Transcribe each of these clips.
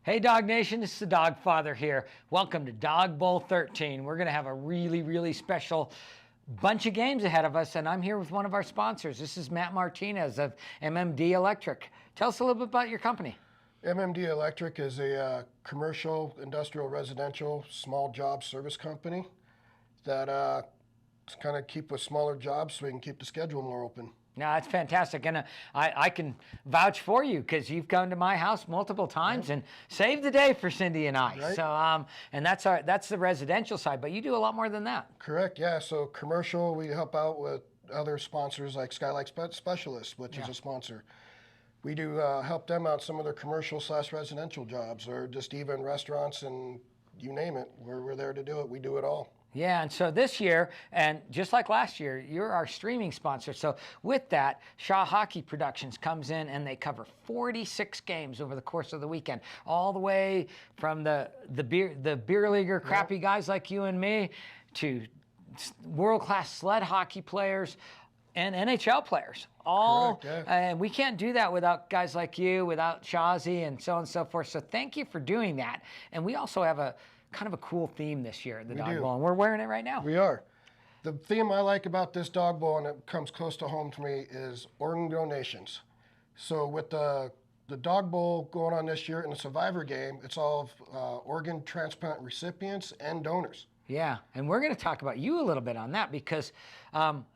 Hey Dog Nation, this is the Dog Father here. Welcome to Dog Bowl 13. We're going to have a really special bunch of games ahead of us, and I'm here with one of our sponsors. This is Matt Martinez of MMD Electric. Tell us a little bit about your company. MMD Electric is a commercial, industrial, residential, small job service company that kind of keep with smaller jobs so we can keep the schedule more open. No, that's fantastic, and I can vouch for you because you've come to my house multiple times and saved the day for Cindy and I. Right. So, and that's the residential side, but you do a lot more than that. Correct. Yeah. So commercial, we help out with other sponsors like Skylight Specialists, which is a sponsor. We do help them out some of their commercial/residential jobs, or just even restaurants, and you name it. We're there to do it. We do it all. Yeah, and so this year, and just like last year, you're our streaming sponsor. So with that, Shaw Hockey Productions comes in and they cover 46 games over the course of the weekend, all the way from the beer leaguer crappy guys like you and me to world-class sled hockey players and NHL players. All, correct, yeah. And we can't do that without guys like you, without Shawzy and so on and so forth. So thank you for doing that. And we also have a kind of a cool theme this year at the Dog Bowl, and we're wearing it right now. We are. The theme I like about this Dog Bowl, and it comes close to home to me, is organ donations. So with the Dog Bowl going on this year in the Survivor game, it's all organ transplant recipients and donors. Yeah, and we're going to talk about you a little bit on that because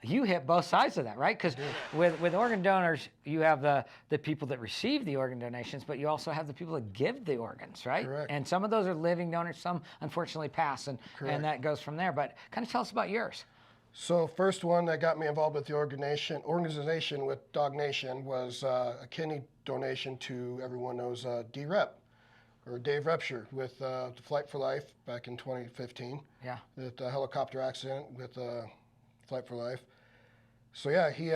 you hit both sides of that, right? Because with organ donors, you have the people that receive the organ donations, but you also have the people that give the organs, right? Correct. And some of those are living donors, some unfortunately pass, and that goes from there. But kind of tell us about yours. So first one that got me involved with the organization with Dog Nation was a kidney donation to, everyone knows, D-Rep. Or Dave Repsher with the Flight for Life back in 2015. Yeah. The helicopter accident with Flight for Life. So yeah, he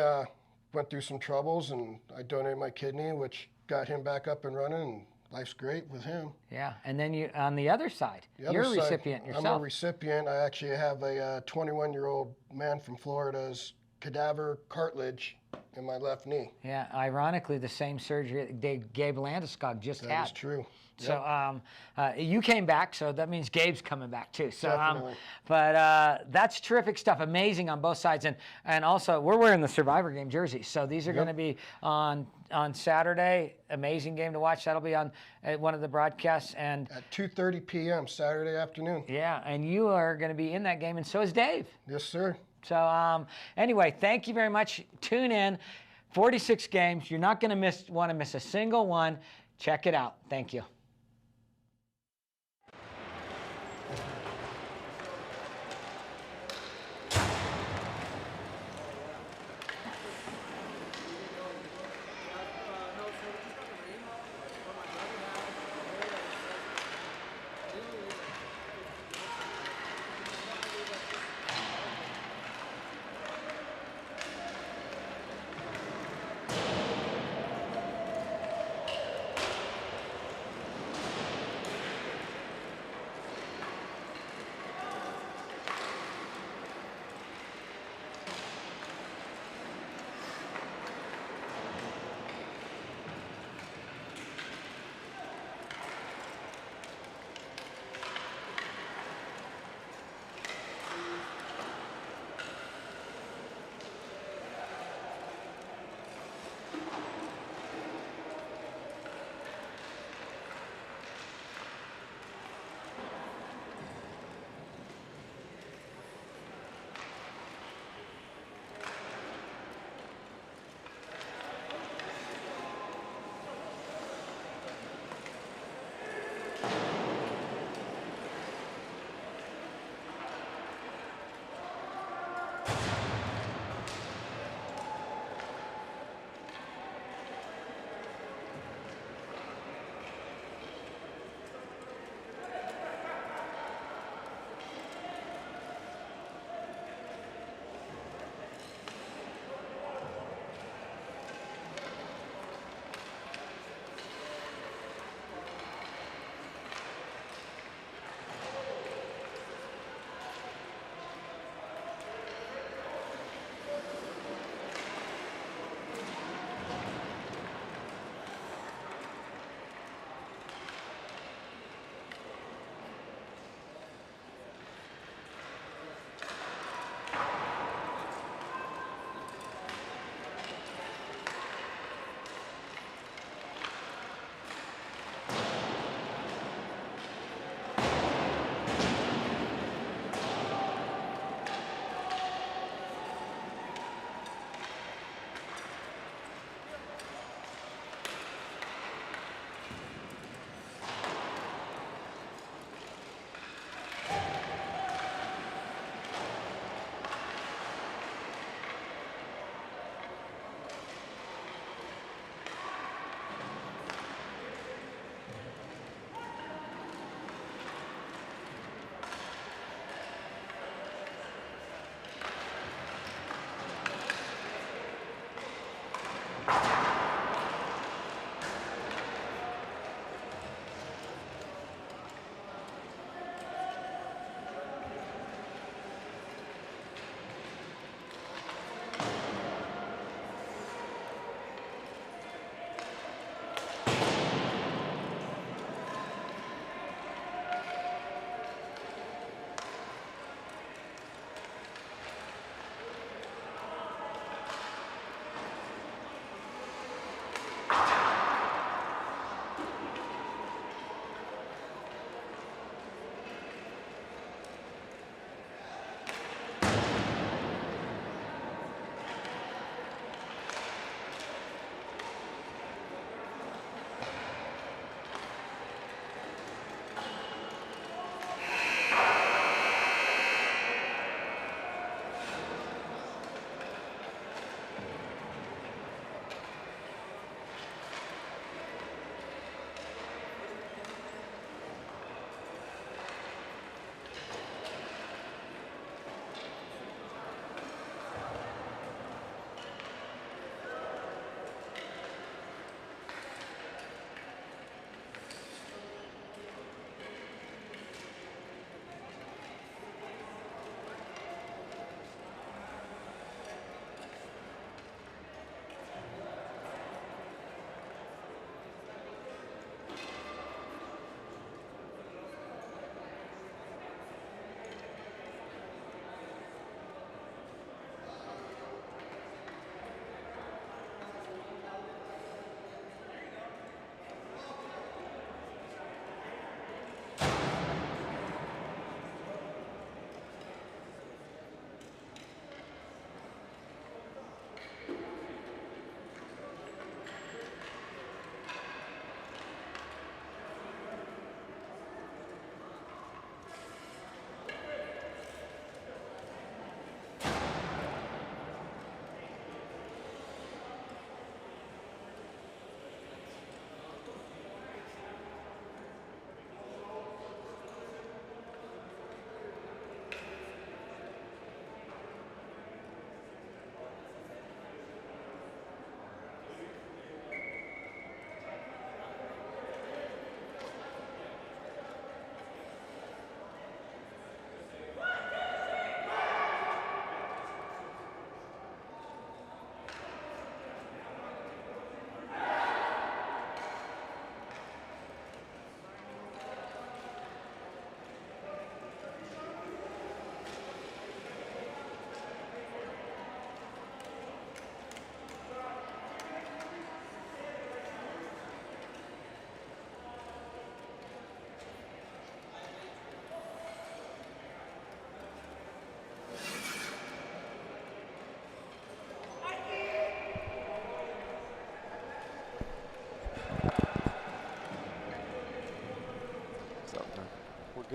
went through some troubles, and I donated my kidney, which got him back up and running, and life's great with him. Yeah, and then you on the other side, you're a recipient yourself. I'm a recipient. I actually have a 21-year-old man from Florida's cadaver cartilage in my left knee. Yeah, ironically, the same surgery that Gabe Landeskog just had. That is true. So you came back, so that means Gabe's coming back too. So, Definitely. But that's terrific stuff, amazing on both sides, and also we're wearing the Survivor game jerseys. So these are going to be on Saturday. Amazing game to watch. That'll be on one of the broadcasts and at 2:30 p.m. Saturday afternoon. Yeah, and you are going to be in that game, and so is Dave. Yes, sir. So anyway, thank you very much. Tune in. 46 games. You're not going to want to miss a single one. Check it out. Thank you.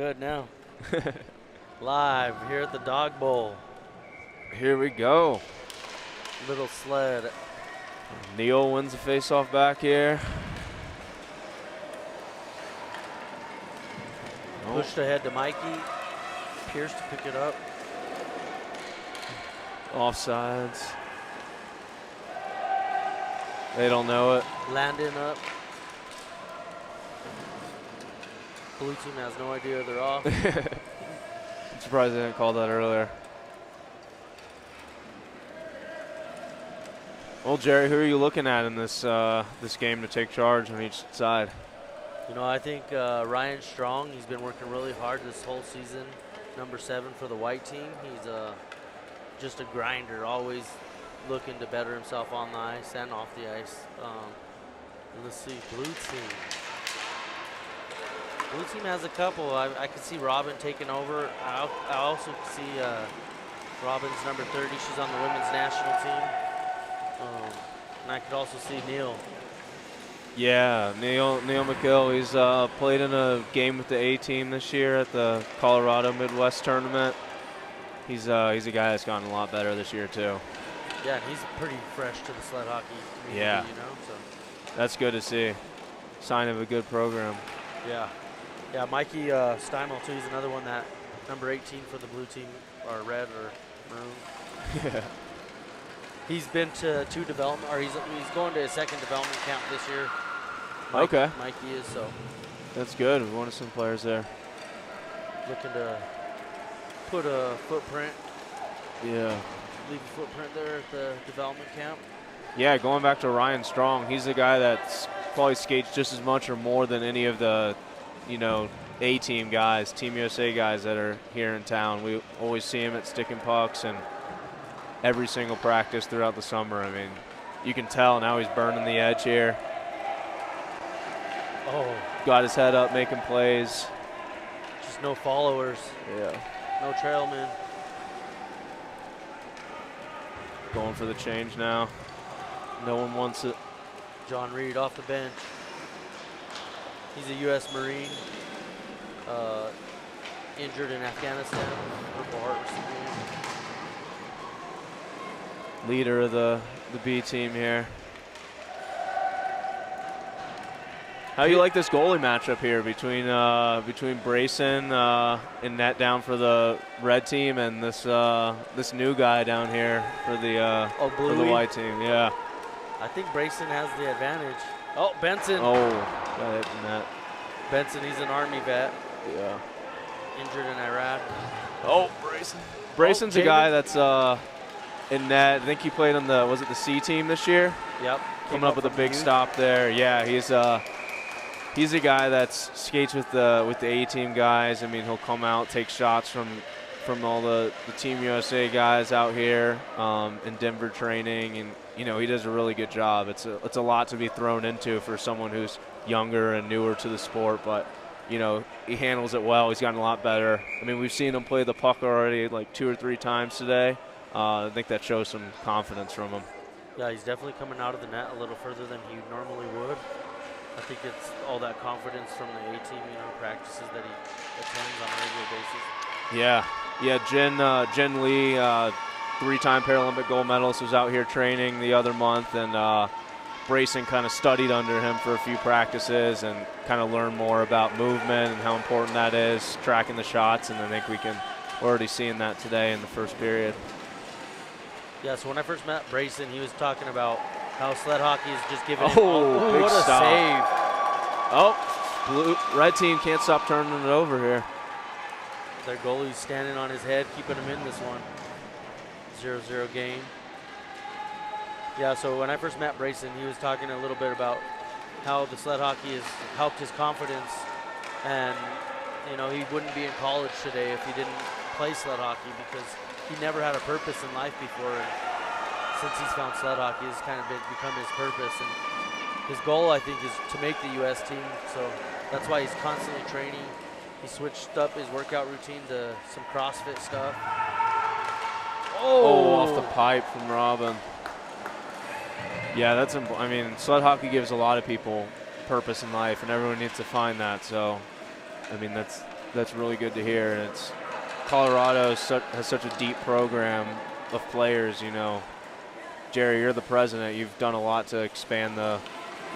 good now. Live here at the Dog Bowl. Here we go. Little Sled. Neal wins the face-off back here. Pushed ahead to Mikey. Pierce to pick it up. Offsides. They don't know it. Landon up. Blue team has no idea they're off. I'm surprised they didn't call that earlier. Well, Jerry, who are you looking at in this this game to take charge on each side? You know, I think Ryan Strong, he's been working really hard this whole season. Number 7 for the white team. He's just a grinder, always looking to better himself on the ice and off the ice. Let's see, blue team. Blue team has a couple. I could see Robin taking over. I also see Robin's number 30. She's on the women's national team. And I could also see Neal. Yeah, Neal McGill. He's played in a game with the A team this year at the Colorado Midwest tournament. He's a guy that's gotten a lot better this year too. Yeah, and he's pretty fresh to the sled hockey community, Yeah. you know. So. That's good to see. Sign of a good program. Yeah. Yeah, Mikey Steimel, too. He's another one that number 18 for the blue team, or red or maroon. Yeah. He's been to 2 development, or he's going to his 2nd development camp this year. Okay. Mikey is, so. That's good. We wanted some players there. Looking to put a footprint. Yeah. Leave a footprint there at the development camp. Yeah, going back to Ryan Strong, he's the guy that's probably skates just as much or more than any of the, you know, A-team guys, Team USA guys that are here in town. We always see him at Stick and Pucks and every single practice throughout the summer. I mean, you can tell now he's burning the edge here. Oh. Got his head up, making plays. Just no followers. Yeah. No trailmen. Going for the change now. No one wants it. John Reed off the bench. He's a U.S. Marine. Injured in Afghanistan. Purple Heart recipient. Leader of the B team here. How do you like this goalie matchup here between Brayson in net down for the red team and this this new guy down here for the white team? Yeah. I think Brayson has the advantage. Oh, Benson. Oh, got hit in that. Benson, he's an Army vet. Yeah. Injured in Iraq. Oh, Brayson. Brayson's a guy that's in net. I think he played on the the C team this year. Yep. Coming up with a big stop there. Yeah, he's a guy that skates with the A team guys. I mean, he'll come out, take shots from all the Team USA guys out here in Denver training, and you know he does a really good job. It's a lot to be thrown into for someone who's younger and newer to the sport, but you know he handles it well. He's gotten a lot better. I mean, we've seen him play the puck already like 2 or 3 times today. I think that shows some confidence from him. Yeah, he's definitely coming out of the net a little further than he normally would. I think it's all that confidence from the A-team, you know, practices that he attends on a regular basis. Yeah, Jen Lee, 3-time Paralympic gold medalist, was out here training the other month, and Brayson kind of studied under him for a few practices and kind of learned more about movement and how important that is, tracking the shots, and I think we're already seeing that today in the first period. Yeah, so when I first met Brayson, he was talking about how sled hockey is just giving big what a stop. save. Oh, red team can't stop turning it over here. Their goalie's standing on his head, keeping him in this one. 0-0 game. Yeah, so when I first met Brayson, he was talking a little bit about how the sled hockey has helped his confidence, and you know he wouldn't be in college today if he didn't play sled hockey, because he never had a purpose in life before, and since he's found sled hockey, it's kind of become his purpose, and his goal, I think, is to make the U.S. team, so that's why he's constantly training. He switched up his workout routine to some CrossFit stuff. Oh, off the pipe from Robin. Yeah, that's I mean, sled hockey gives a lot of people purpose in life, and everyone needs to find that. So, I mean, that's that's really good to hear. And it's Colorado has such a deep program of players. You know, Jerry, you're the president. You've done a lot to expand the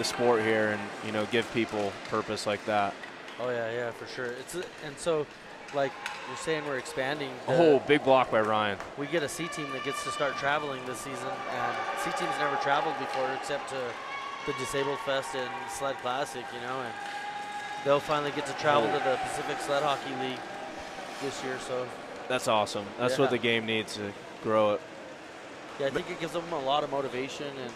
sport here, and you know, give people purpose like that. Oh yeah, for sure. And so, like you're saying, we're expanding. Oh, big block by Ryan. We get a C team that gets to start traveling this season, and C team's never traveled before except to the Disabled Fest and Sled Classic, you know, and they'll finally get to travel to the Pacific Sled Hockey League this year. So that's awesome. That's what the game needs to grow it. Yeah, I think it gives them a lot of motivation and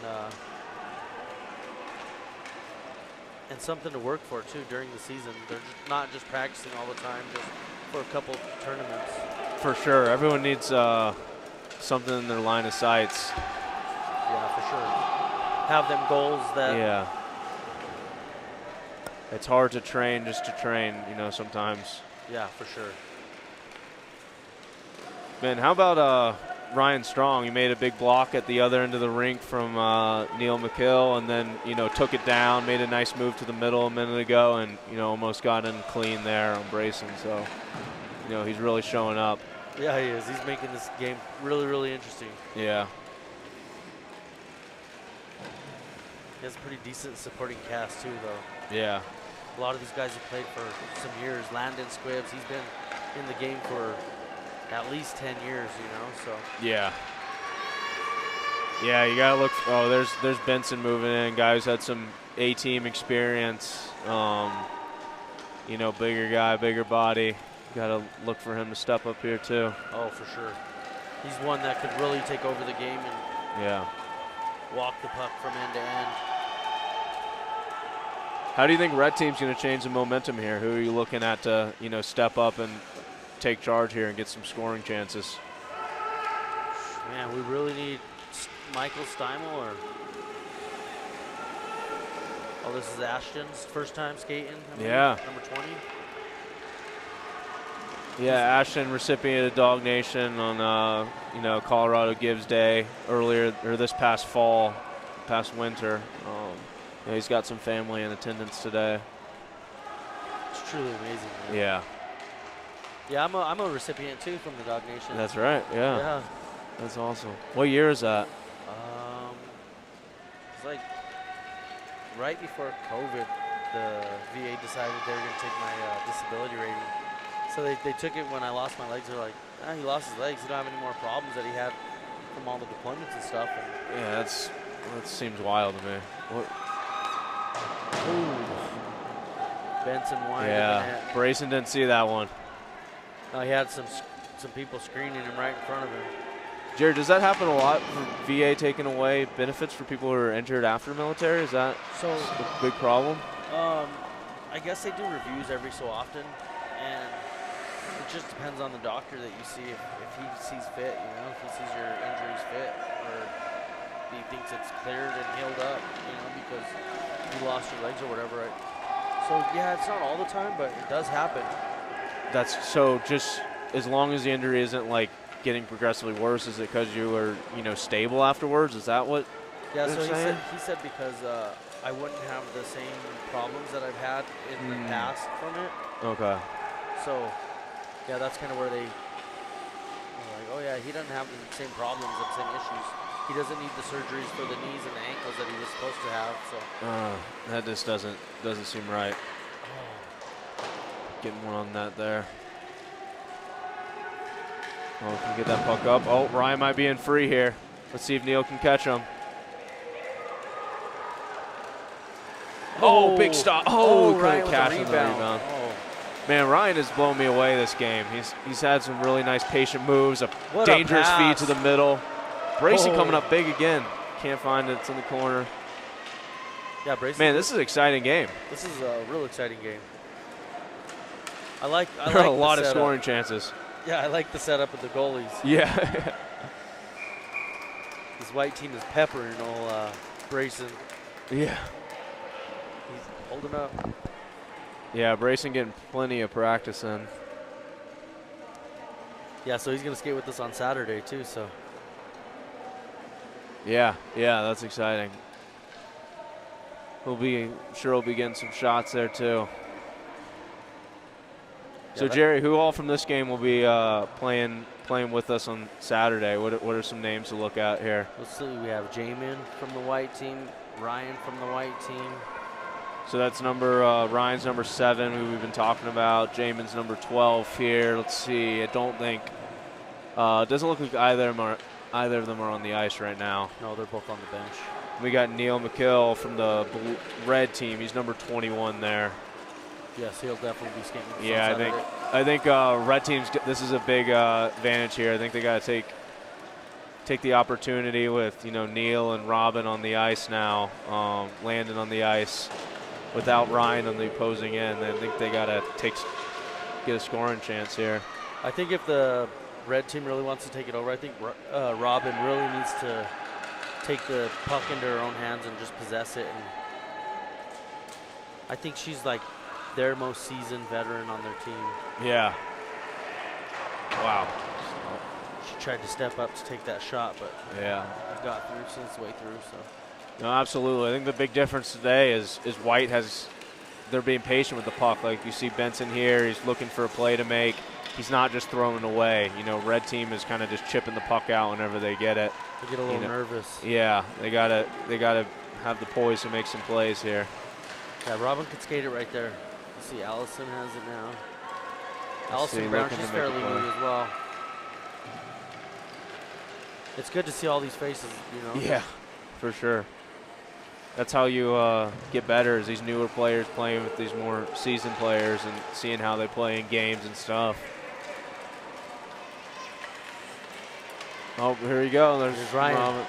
something to work for too during the season. They're not just practicing all the time, just for a couple tournaments. For sure, everyone needs something in their line of sights. Yeah, for sure. Have them goals that. Yeah. It's hard to train just to train, you know, sometimes. Yeah, for sure. Man, how about Ryan Strong? He made a big block at the other end of the rink from Neil McKill, and then, you know, took it down, made a nice move to the middle a minute ago, and, you know, almost got in clean there on Brayson. So, you know, he's really showing up. Yeah, he is. He's making this game really, really interesting. Yeah. He has a pretty decent supporting cast too, though. Yeah. A lot of these guys have played for some years. Landon Squibbs, he's been in the game for at least 10 years, you know, so. Yeah. Yeah, you got to look. Oh, there's Benson moving in. Guy who's had some A-team experience. You know, bigger guy, bigger body. Got to look for him to step up here, too. Oh, for sure. He's one that could really take over the game and walk the puck from end to end. How do you think Red Team's going to change the momentum here? Who are you looking at to, you know, step up and take charge here and get some scoring chances? Man, we really need Michael Steimel or. Oh, this is Ashton's first time skating. Number 20. Yeah, Ashton, recipient of Dawg Nation on, you know, Colorado Gives Day earlier, or this past fall, past winter. You know, he's got some family in attendance today. It's truly amazing, man. Yeah. Yeah, I'm a recipient too from the Dawg Nation. That's right. Yeah. Yeah. That's awesome. What year is that? It's like right before COVID, the VA decided they were going to take my disability rating. So they took it when I lost my legs. They're like, he lost his legs. He don't have any more problems that he had from all the deployments and stuff. And yeah, that seems wild to me. What? Ooh. Benson wide. Yeah, Brayson didn't see that one. No, he had some people screening him right in front of him. Jared, does that happen a lot for VA taking away benefits for people who are injured after military? Is that a big problem? I guess they do reviews every so often, and it just depends on the doctor that you see. If he sees fit, you know, if he sees your injuries fit, or he thinks it's cleared and healed up, you know, because you lost your legs or whatever. So yeah, it's not all the time, but it does happen. That's so. Just as long as the injury isn't like getting progressively worse, is it because you were, you know, stable afterwards? Is that what? Yeah. So he said because I wouldn't have the same problems that I've had in the past from it. Okay. So yeah, that's kind of where they were like, oh yeah, he doesn't have the same problems and same issues. He doesn't need the surgeries for the knees and the ankles that he was supposed to have. So that just doesn't seem right. Getting one on that there. Oh, can get that puck up. Oh, Ryan might be in free here. Let's see if Neil can catch him. Oh, big stop. Oh, couldn't catch him. Rebound. Oh. Man, Ryan has blown me away this game. He's had some really nice patient moves, a dangerous feed to the middle. Brayson coming up big again. Can't find it. It's in the corner. Yeah, Brayson. Man, this is an exciting game. This is a real exciting game. I like there are a lot of scoring chances. Yeah, I like the setup of the goalies. Yeah. This white team is peppering old Brayson. Yeah. He's holding up. Yeah, Brayson getting plenty of practice in. Yeah, so he's going to skate with us on Saturday too, so. Yeah, that's exciting. He'll be getting some shots there too. So Jerry, who all from this game will be playing with us on Saturday? What are some names to look at here? Let's see. We have Jamin from the white team, Ryan from the white team. So that's Ryan's number 7, who we've been talking about. Jamin's number 12 here. Let's see. I don't think it doesn't look like either of them are on the ice right now. No, they're both on the bench. We got Neil McKill from the red team. He's number 21 there. Yes, he'll definitely be skating. Yeah, I think red teams. This is a big advantage here. I think they got to take the opportunity with Neil and Robin on the ice now, Landon on the ice, without Ryan on the opposing end. I think they got to get a scoring chance here. I think if the red team really wants to take it over, I think Robin really needs to take the puck into her own hands and just possess it. And I think she's like their most seasoned veteran on their team. Yeah. Wow. She tried to step up to take that shot, but yeah, got through since the way through. So. No, absolutely. I think the big difference today is White they're being patient with the puck. Like you see Benson here, he's looking for a play to make. He's not just throwing it away. Red team is kind of just chipping the puck out whenever they get it. They get a little nervous. Yeah, they gotta have the poise to make some plays here. Yeah, Robin could skate it right there. You see Allison has it now. Allison Brown, she's fairly new as well. It's good to see all these faces, Yeah, for sure. That's how you get better, is these newer players playing with these more seasoned players and seeing how they play in games and stuff. Oh, here you go. There's Ryan.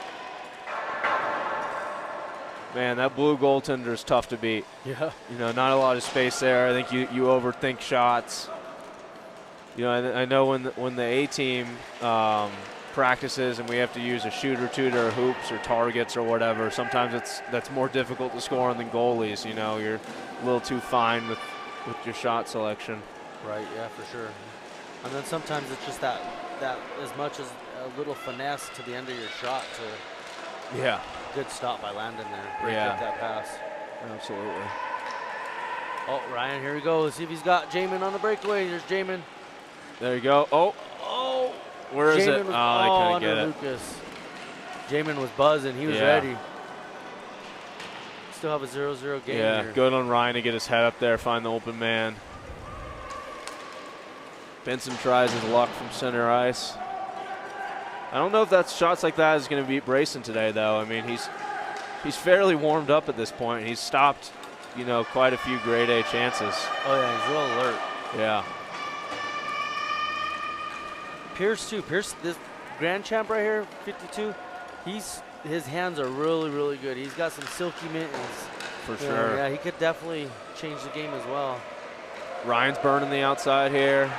Man, that blue goaltender is tough to beat. Yeah. Not a lot of space there. I think you overthink shots. I know when the A team practices and we have to use a shoot or two to our hoops or targets or whatever, sometimes that's more difficult to score on than goalies. You're a little too fine with your shot selection. Right, yeah, for sure. And then sometimes it's just that as much as a little finesse to the end of your shot to good stop by Landon there. Break up that pass. Absolutely. Oh, Ryan, here we go. Let's see if he's got Jamin on the breakaway. There's Jamin. There you go. Oh. Where is it? Was, they couldn't get it. Lucas. Jamin was buzzing. He was ready. Still have a 0-0 game here. Good on Ryan to get his head up there, find the open man. Benson tries his luck from center ice. I don't know if that shots like that is going to beat Brayson today, though. I mean, he's fairly warmed up at this point. He's stopped, quite a few grade A chances. Oh yeah, he's real alert. Yeah. Pierce too. Pierce, this grand champ right here, 52. His hands are really, really good. He's got some silky mittens. For sure. Yeah, he could definitely change the game as well. Ryan's burning the outside here.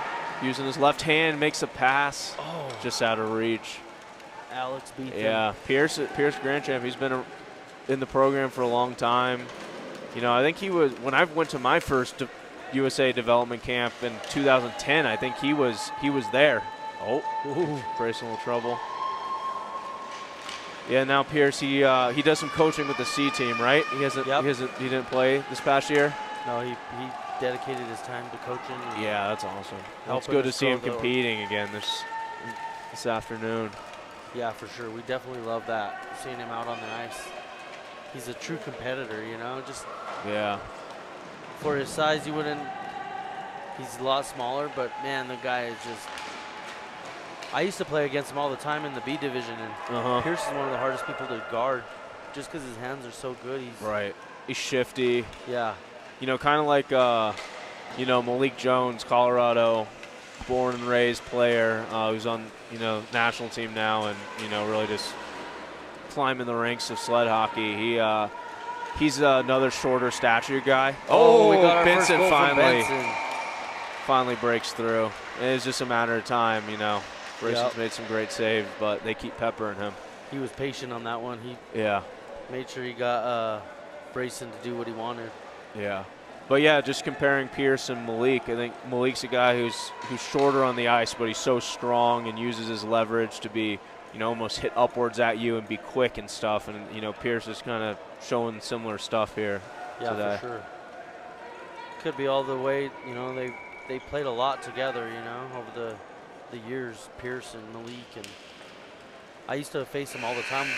Using his left hand, makes a pass. Oh. Just out of reach. Alex beat him. Yeah, Pierce Grand Champ, he's been in the program for a long time. I think he was, when I went to my first USA development camp in 2010, I think he was there. Oh, Brace in a little trouble. Yeah, now Pierce, he does some coaching with the C team, right? He didn't play this past year? No, he dedicated his time to coaching. Yeah, that's awesome. It's good to see him competing again this afternoon. Yeah, for sure. We definitely love that, seeing him out on the ice. He's a true competitor, just for his size, he's a lot smaller, but man, the guy is just, I used to play against him all the time in the B division, and Pierce is one of the hardest people to guard just because his hands are so good. He's shifty. Yeah. Kind of like, Malik Jones, Colorado, born and raised player who's on, national team now and, really just climbing the ranks of sled hockey. He's another shorter stature guy. We got our Benson first goal from finally breaks through. It's just a matter of time, Brayson's made some great saves, but they keep peppering him. He was patient on that one. He made sure he got Brayson to do what he wanted. Yeah. But yeah, just comparing Pierce and Malik, I think Malik's a guy who's shorter on the ice, but he's so strong and uses his leverage to be, almost hit upwards at you and be quick and stuff. And, Pierce is kind of showing similar stuff here today. For sure. Could be all the way, they played a lot together, you know, over the years, Pierce and Malik, and I used to face them all the time.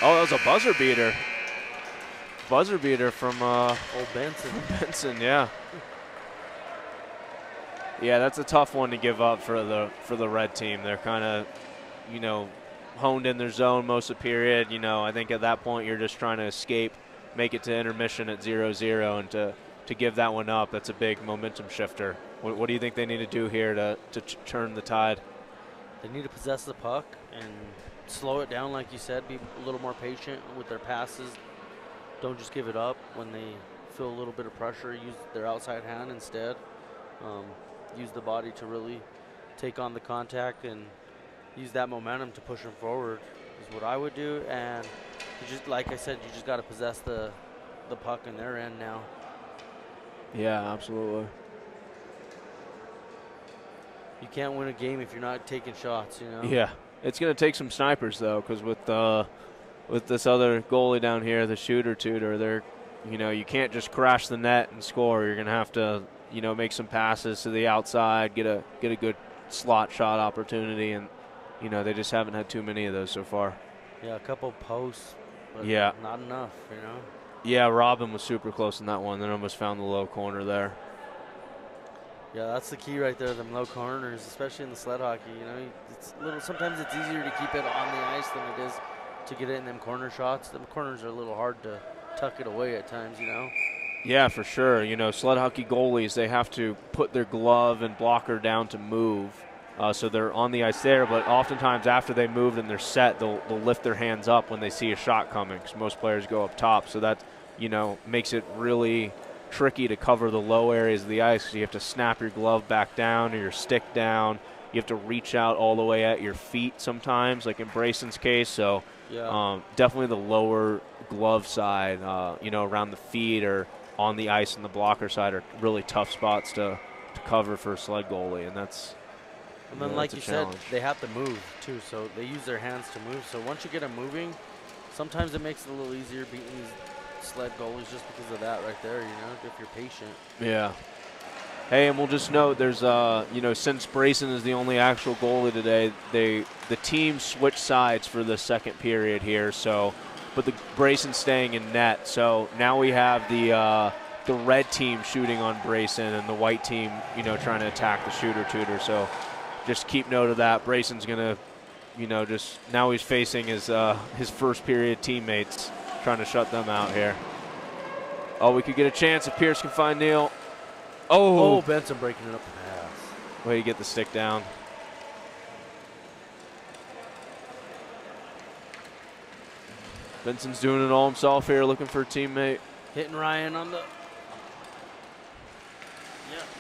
Oh, that was a buzzer beater. Buzzer beater from Old Benson. Benson, yeah. Yeah, that's a tough one to give up for the red team. They're kind of, you know, honed in their zone most of the period. You know, I think at that point you're just trying to escape, make it to intermission at 0-0, and to give that one up, that's a big momentum shifter. What do you think they need to do here to turn the tide? They need to possess the puck and slow it down, like you said, be a little more patient with their passes. Don't just give it up when they feel a little bit of pressure. Use their outside hand instead. Use the body to really take on the contact and use that momentum to push them forward is what I would do. And you just, like I said, you just got to possess the puck in their end now. Yeah, absolutely. You can't win a game if you're not taking shots, you know? Yeah. It's going to take some snipers, though, because with this other goalie down here, the shooter tutor, they're, you know, you can't just crash the net and score. You're going to have to, you know, make some passes to the outside, get a good slot shot opportunity, and, you know, they just haven't had too many of those so far. Yeah, a couple posts, but yeah, not enough, you know? Yeah, Robin was super close in that one, then almost found the low corner there. Yeah, that's the key right there, them low corners, especially in the sled hockey. You know, it's sometimes it's easier to keep it on the ice than it is to get it in them corner shots. Them corners are a little hard to tuck it away at times, you know. Yeah, for sure. You know, sled hockey goalies, they have to put their glove and blocker down to move. So they're on the ice there, but oftentimes after they move and they're set, they'll lift their hands up when they see a shot coming, because most players go up top. So that, you know, makes it really tricky to cover the low areas of the ice, because you have to snap your glove back down or your stick down. You have to reach out all the way at your feet sometimes, like in Brayson's case. So yeah. Definitely the lower glove side, you know, around the feet or on the ice and the blocker side are really tough spots to cover for a sled goalie, and that's. And then, like you said, they have to move too, so they use their hands to move. So once you get them moving, sometimes it makes it a little easier beating these sled goalies just because of that right there, you know, if you're patient. Yeah. Hey, and we'll just note there's, you know, since Brayson is the only actual goalie today, the team switched sides for the second period here. So, but the Brayson's staying in net. So now we have the red team shooting on Brayson and the white team, you know, trying to attack the shooter tutor. So just keep note of that. Brayson's gonna, you know, just now he's facing his first period teammates, trying to shut them out here. Oh, we could get a chance if Pierce can find Neal. Oh, Benson breaking it up the pass. Way to get the stick down. Benson's doing it all himself here, looking for a teammate. Hitting Ryan on the.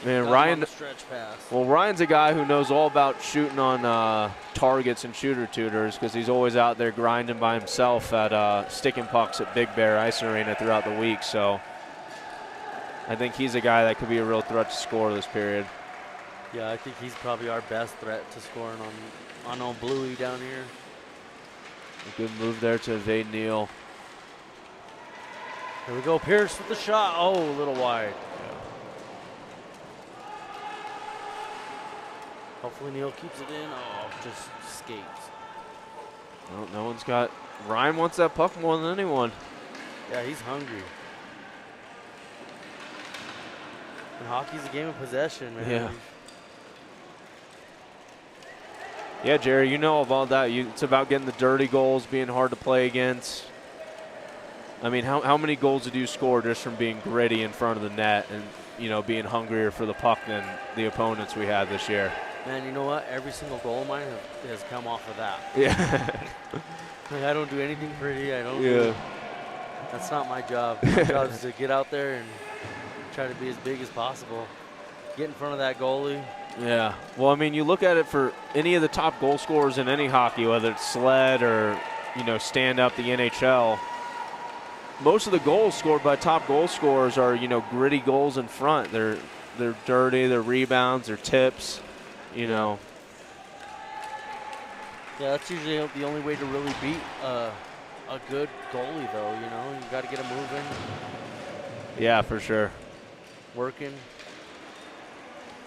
Man, Ryan. On the stretch pass. Well, Ryan's a guy who knows all about shooting on targets and shooter tutors, because he's always out there grinding by himself at sticking pucks at Big Bear Ice Arena throughout the week. So I think he's a guy that could be a real threat to score this period. Yeah, I think he's probably our best threat to scoring on old Bluey down here. A good move there to evade Neal. Here we go, Pierce with the shot. Oh, a little wide. Hopefully Neal keeps it in. Oh, just skates. Well, no one's got. Ryan wants that puck more than anyone. Yeah, he's hungry. And hockey's a game of possession, man. Yeah. Yeah, Jerry, you know about that. It's about getting the dirty goals, being hard to play against. I mean, how many goals did you score just from being gritty in front of the net and, you know, being hungrier for the puck than the opponents we had this year? Man, you know what? Every single goal of mine has come off of that. Yeah. Like, I don't do anything pretty. I don't. Yeah. That's not my job. My job is to get out there and try to be as big as possible. Get in front of that goalie. Yeah. Well, I mean, you look at it for any of the top goal scorers in any hockey, whether it's Sled or, you know, stand up the NHL. Most of the goals scored by top goal scorers are, you know, gritty goals in front. They're dirty, they're rebounds, they're tips, you know. Yeah, that's usually the only way to really beat a good goalie, though, you know. You got to get him moving. Yeah, for sure. Working.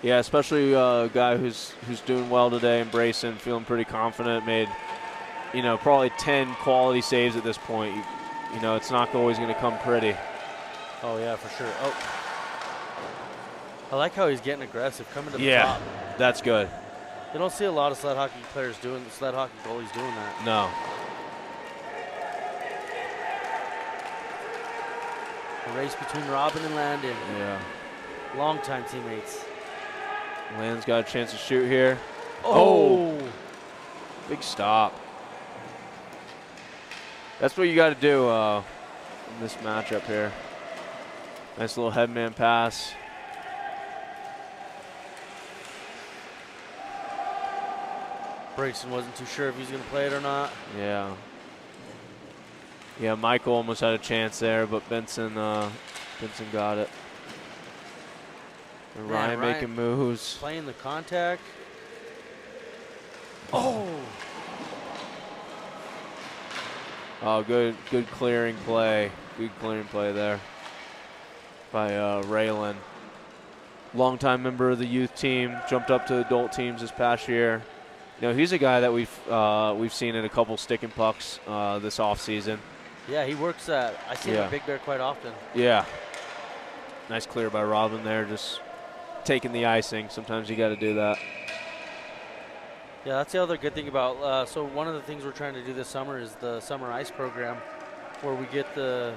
Yeah, especially a guy who's doing well today, and Brayson feeling pretty confident. Made, probably 10 quality saves at this point. It's not always going to come pretty. Oh yeah, for sure. Oh, I like how he's getting aggressive, coming to the top. Yeah, that's good. You don't see a lot of sled hockey players sled hockey goalies doing that. No. A race between Robin and Landon. Yeah. Longtime teammates. Landon's got a chance to shoot here. Oh! Big stop. That's what you got to do in this matchup here. Nice little headman pass. Brayson wasn't too sure if he was going to play it or not. Yeah. Yeah, Michael almost had a chance there, but Benson got it. And Ryan making moves. Playing the contact. Oh! Oh, good clearing play. Good clearing play there by Raylan. Longtime member of the youth team, jumped up to adult teams this past year. He's a guy that we've seen in a couple sticking pucks this offseason. Yeah, he works at, I see him at Big Bear quite often. Yeah. Nice clear by Robin there, just taking the icing. Sometimes you got to do that. Yeah, that's the other good thing about, so one of the things we're trying to do this summer is the Summer Ice program, where we get the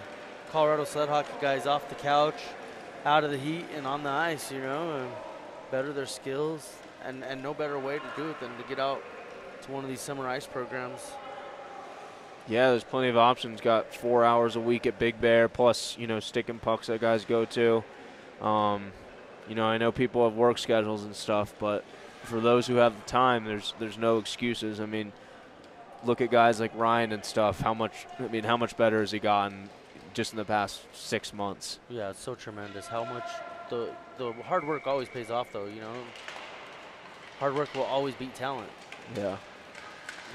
Colorado sled hockey guys off the couch, out of the heat and on the ice, and better their skills. And no better way to do it than to get out to one of these Summer Ice programs. Yeah, there's plenty of options. Got 4 hours a week at Big Bear, plus, sticking pucks that guys go to. I know people have work schedules and stuff, but for those who have the time, there's no excuses. I mean, look at guys like Ryan and stuff. How much better has he gotten just in the past 6 months? Yeah, it's so tremendous. How much the hard work always pays off, though. Hard work will always beat talent. Yeah.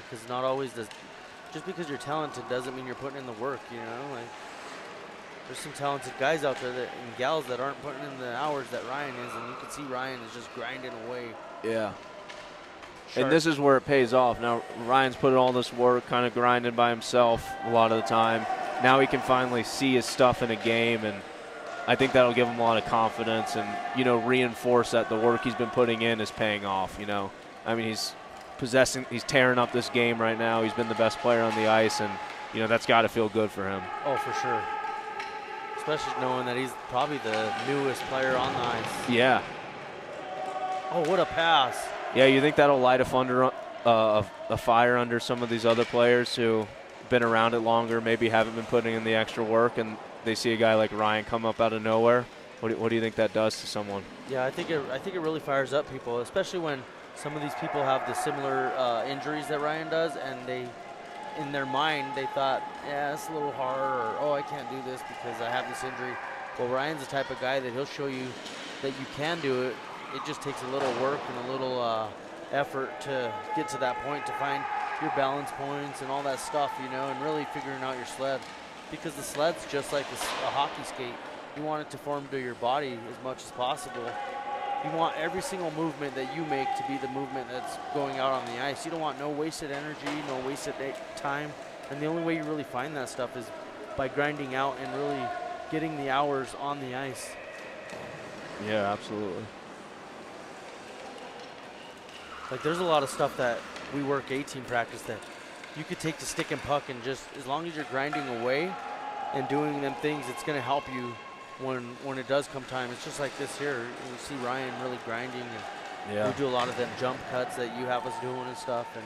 Because not always does. Just because you're talented doesn't mean you're putting in the work. Like there's some talented guys out there and gals that aren't putting in the hours that Ryan is, and you can see Ryan is just grinding away. Yeah. Sharp. And this is where it pays off. Now Ryan's put in all this work, kind of grinding by himself a lot of the time. Now he can finally see his stuff in a game, and I think that'll give him a lot of confidence and, reinforce that the work he's been putting in is paying off, I mean, he's tearing up this game right now. He's been the best player on the ice, and, that's got to feel good for him. Oh, for sure. Especially knowing that he's probably the newest player on the ice. Yeah. Oh, what a pass. Yeah, you think that'll light a fire under some of these other players who been around it longer, maybe haven't been putting in the extra work, and they see a guy like Ryan come up out of nowhere. What do you think that does to someone? Yeah, I think it really fires up people, especially when some of these people have the similar injuries that Ryan does, and they, in their mind, they thought, yeah, it's a little hard, or oh, I can't do this because I have this injury. Well, Ryan's the type of guy that he'll show you that you can do it. It just takes a little work and a little effort to get to that point, to find your balance points and all that stuff, and really figuring out your sled. Because the sled's just like a hockey skate. You want it to form to your body as much as possible. You want every single movement that you make to be the movement that's going out on the ice. You don't want no wasted energy, no wasted time. And the only way you really find that stuff is by grinding out and really getting the hours on the ice. Yeah, absolutely. Like, there's a lot of stuff that we work A-team practice that you could take the stick and puck, and just as long as you're grinding away and doing them things, it's going to help you when it does come time. It's just like this here. You see Ryan really grinding, and we do a lot of them jump cuts that you have us doing and stuff. And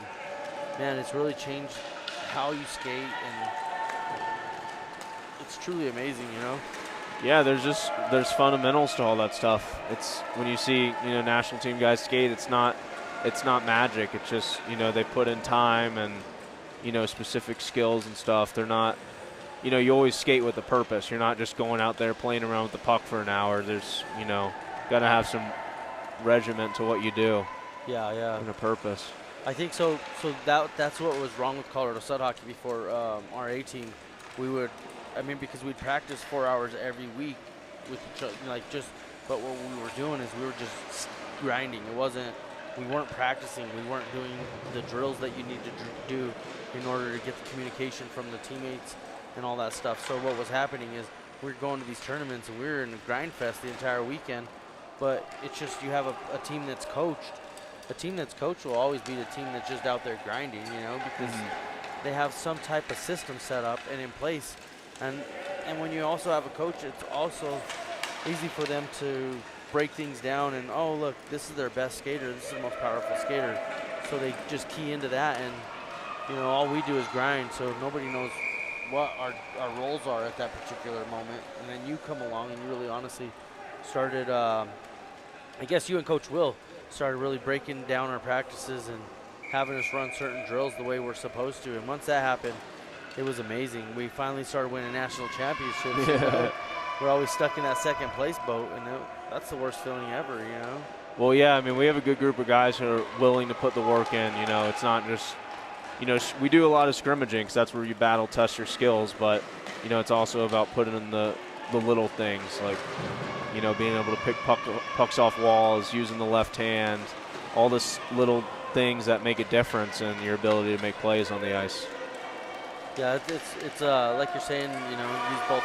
man, it's really changed how you skate, and it's truly amazing, Yeah, there's fundamentals to all that stuff. It's when you see national team guys skate, it's not magic. It's just they put in time and specific skills and stuff. They're not, you always skate with a purpose. You're not just going out there playing around with the puck for an hour. There's, got to have some regiment to what you do. Yeah. And a purpose. I think so. So that's what was wrong with Colorado sled hockey before our A team. Because we'd practice 4 hours every week with each other, but what we were doing is we were just grinding. It wasn't, we weren't practicing. We weren't doing the drills that you need to do in order to get the communication from the teammates and all that stuff. So what was happening is we're going to these tournaments and we're in a grind fest the entire weekend, but it's just you have a team that's coached. A team that's coached will always be the team that's just out there grinding, you know, because they have some type of system set up and in place. And when you also have a coach, it's also easy for them to break things down and, oh, look, this is their best skater. This is the most powerful skater. So they just key into that, and, you know, all we do is grind, so nobody knows what our roles are at that particular moment. And then you come along and you really honestly started, I guess you and Coach Will started really breaking down our practices and having us run certain drills the way we're supposed to. And once that happened, it was amazing. We finally started winning national championships. Yeah. We're always stuck in that second place boat, and that's the worst feeling ever, you know? Well, yeah, I mean, we have a good group of guys who are willing to put the work in. You know, it's not just, you know, we do a lot of scrimmaging because that's where you battle test your skills, but, you know, it's also about putting in the little things, like, you know, being able to pick pucks off walls, using the left hand, all this little things that make a difference in your ability to make plays on the ice. Yeah, it's like you're saying, you know, use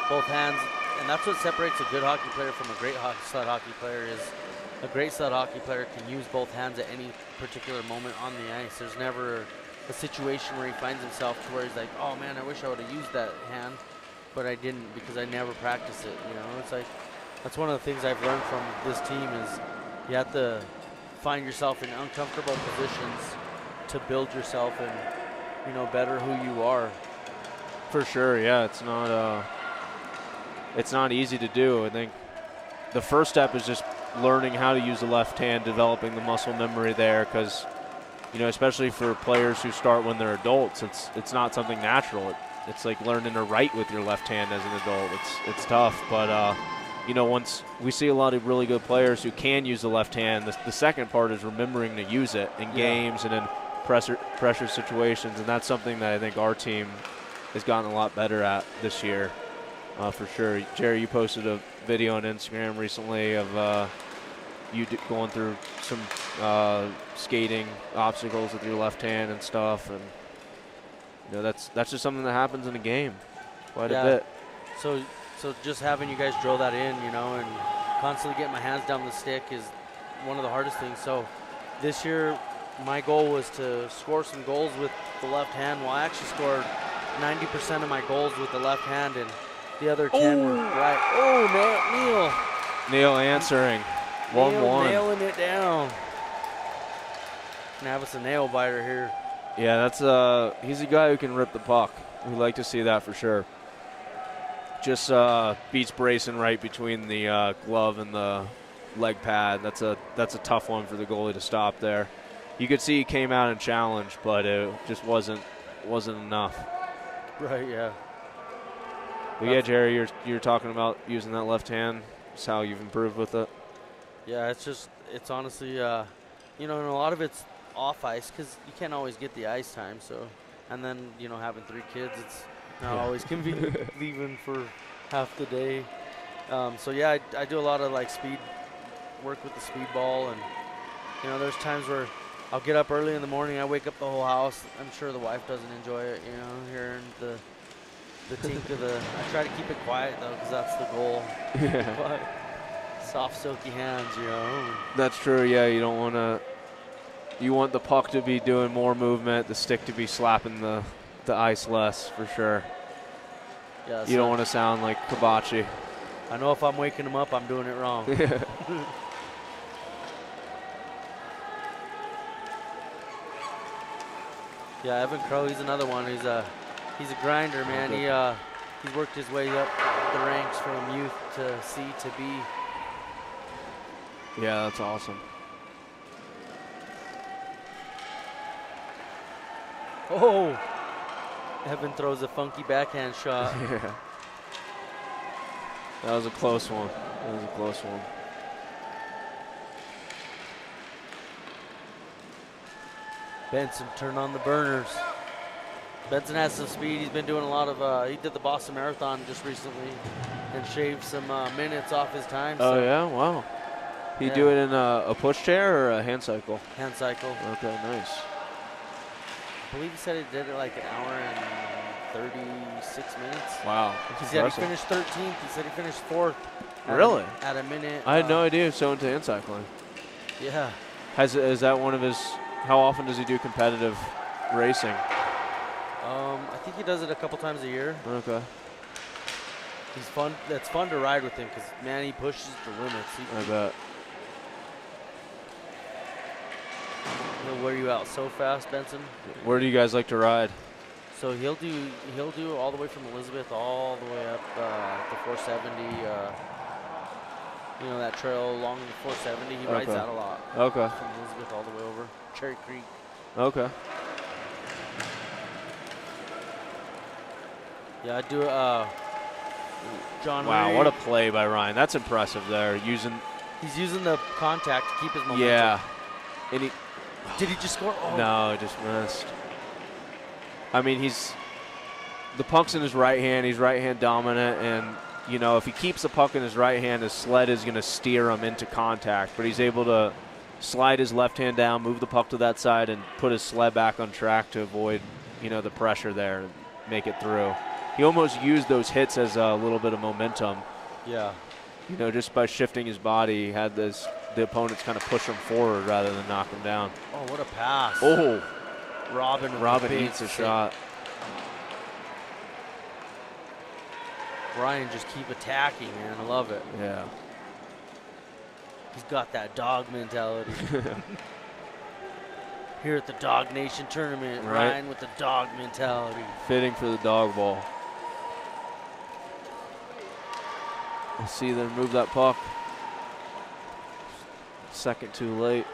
both hands, and that's what separates a good hockey player from a great sled hockey player. Is a great sled hockey player can use both hands at any particular moment on the ice. There's never a situation where he finds himself to where he's like, oh man, I wish I would have used that hand, but I didn't because I never practiced it. You know, it's like that's one of the things I've learned from this team is you have to find yourself in uncomfortable positions to build yourself and, you know, better who you are. For sure, yeah, it's not easy to do. I think the first step is just learning how to use the left hand, developing the muscle memory there, because, you know, especially for players who start when they're adults, it's not something natural. It's like learning to write with your left hand as an adult. It's tough, but you know, once we see a lot of really good players who can use the left hand, the second part is remembering to use it in games and in pressure situations, and that's something that I think our team has gotten a lot better at this year, for sure. Jerry, you posted a video on Instagram recently of you going through some skating obstacles with your left hand and stuff, and you know that's just something that happens in a game quite a bit. So just having you guys drill that in, you know, and constantly getting my hands down the stick is one of the hardest things. So this year, my goal was to score some goals with the left hand. Well, I actually scored 90% of my goals with the left hand, and the other 10 were right. Oh, Neil answering. 1-1. Nailing it down. Gonna have us a nail biter here. Yeah, he's a guy who can rip the puck. We like to see that for sure. Just beats Brayson right between the glove and the leg pad. That's a tough one for the goalie to stop there. You could see he came out and challenged, but it just wasn't enough. Right, yeah. But yeah, Jerry, you're talking about using that left hand. Just how you've improved with it. Yeah, it's honestly, you know, and a lot of it's off ice because you can't always get the ice time. So, and then, you know, having 3 kids, it's not always convenient leaving for half the day. So yeah, I do a lot of like speed work with the speed ball, and you know, there's times where I'll get up early in the morning, I wake up the whole house. I'm sure the wife doesn't enjoy it, you know, hearing the tink of the. I try to keep it quiet though, because that's the goal. Yeah. But soft, silky hands, you know. That's true. Yeah, you don't want to. You want the puck to be doing more movement, the stick to be slapping the ice less, for sure. Yeah. You don't want to sound like Kabachi. I know if I'm waking him up, I'm doing it wrong. Yeah, Evan Crow, he's another one. He's a grinder, man. He's worked his way up the ranks from youth to C to B. Yeah, that's awesome. Oh, Evan throws a funky backhand shot. Yeah. That was a close one. Benson, turn on the burners. Benson has some speed. He's been doing a lot of, he did the Boston Marathon just recently and shaved some minutes off his time. Oh, yeah? Wow. He do it in a push chair or a hand cycle? Hand cycle. Okay, nice. I believe he said he did it like an hour and 36 minutes. Wow. He said he finished 13th. He said he finished 4th. Really? At a minute. I had no idea he was so into hand cycling. Yeah. Is that one of his, how often does he do competitive racing? I think he does it a couple times a year. Okay. He's fun. That's fun to ride with him because, man, he pushes the limits. I bet. He'll wear you out so fast, Benson. Where do you guys like to ride? So he'll do all the way from Elizabeth all the way up to 470. You know, that trail along the 470. He rides that a lot. Okay. From Elizabeth all the way over Cherry Creek. Okay. Yeah, I do. John. Wow, Reed, what a play by Ryan. That's impressive there. He's using the contact to keep his momentum. Yeah. And did he just score? Oh. No, just missed. I mean, the puck's in his right hand. He's right hand dominant, and you know, if he keeps the puck in his right hand, his sled is going to steer him into contact. But he's able to slide his left hand down, move the puck to that side, and put his sled back on track to avoid, you know, the pressure there and make it through. He almost used those hits as a little bit of momentum. Yeah. You know, just by shifting his body, he had the opponents kind of push him forward rather than knock him down. Oh, what a pass. Oh. Robin eats a shot. Ryan just keep attacking, man. I love it. Yeah. He's got that dog mentality. Here at the Dog Nation tournament, right. Ryan with the dog mentality. Fitting for the dog ball. Let's see them move that puck. Second too late.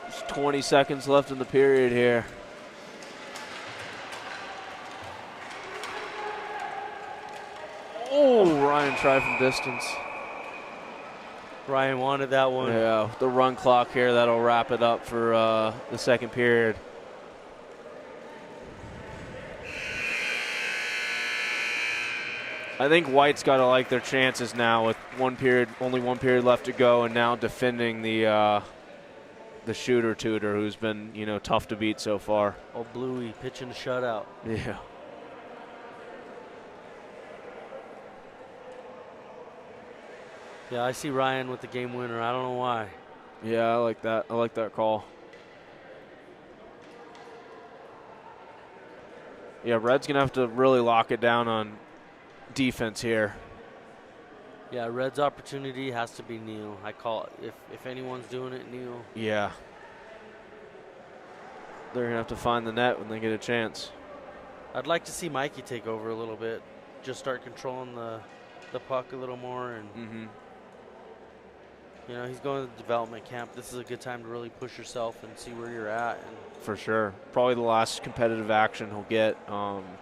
There's 20 seconds left in the period here. Oh, Ryan tried from distance. Ryan wanted that one. Yeah, the run clock here, that'll wrap it up for the second period. I think White's got to like their chances now with only one period left to go, and now defending the shooter Tudor, who's been, you know, tough to beat so far. Oh, Bluey pitching a shutout. Yeah. Yeah, I see Ryan with the game winner. I don't know why. Yeah, I like that. I like that call. Yeah, Red's going to have to really lock it down on defense here. Yeah, Red's opportunity has to be Neil. I call it. If anyone's doing it, Neil. Yeah. They're going to have to find the net when they get a chance. I'd like to see Mikey take over a little bit. Just start controlling the puck a little more. And you know, he's going to the development camp. This is a good time to really push yourself and see where you're at. And for sure. Probably the last competitive action he'll get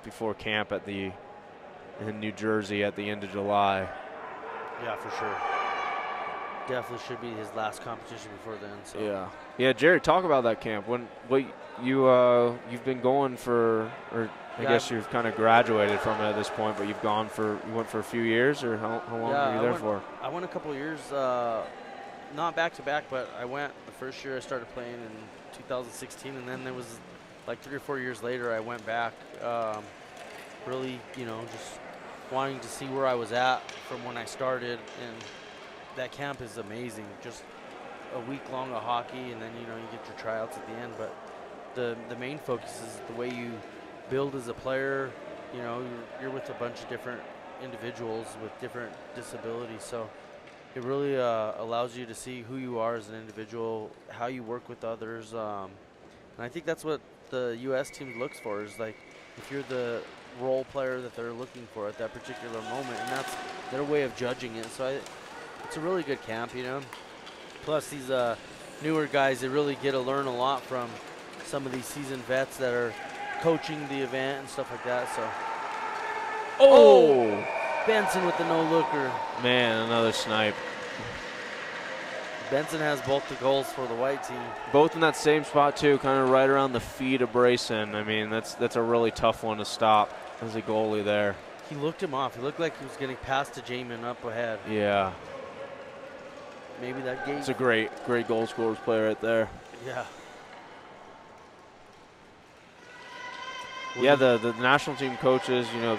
before camp in New Jersey at the end of July. Yeah, for sure. Definitely should be his last competition before then. So. Yeah. Jerry, talk about that camp. You've been going for, or I guess you've kind of graduated from it at this point, but you went for a few years, or how long were you there for? I went a couple of years, not back to back, but I went the first year I started playing in 2016, and then there was like 3 or 4 years later I went back. Really, you know, just wanting to see where I was at from when I started, and that camp is amazing. Just a week long of hockey, and then, you know, you get your tryouts at the end. But the main focus is the way you build as a player. You know, you're with a bunch of different individuals with different disabilities, so it really allows you to see who you are as an individual, how you work with others, and I think that's what the U.S. team looks for, is like if you're the role player that they're looking for at that particular moment, and that's their way of judging it. So it's a really good camp, you know. Plus these newer guys, they really get to learn a lot from some of these seasoned vets that are coaching the event and stuff like that. So, oh, Benson with the no-looker. Man, another snipe. Benson has both the goals for the white team. Both in that same spot too, kind of right around the feet of Brayson. I mean, that's a really tough one to stop as a goalie there. He looked him off. He looked like he was getting past to Jamin up ahead. Yeah. Maybe that gave. It's a great goal scorers play right there. Yeah. Yeah, the national team coaches, you know,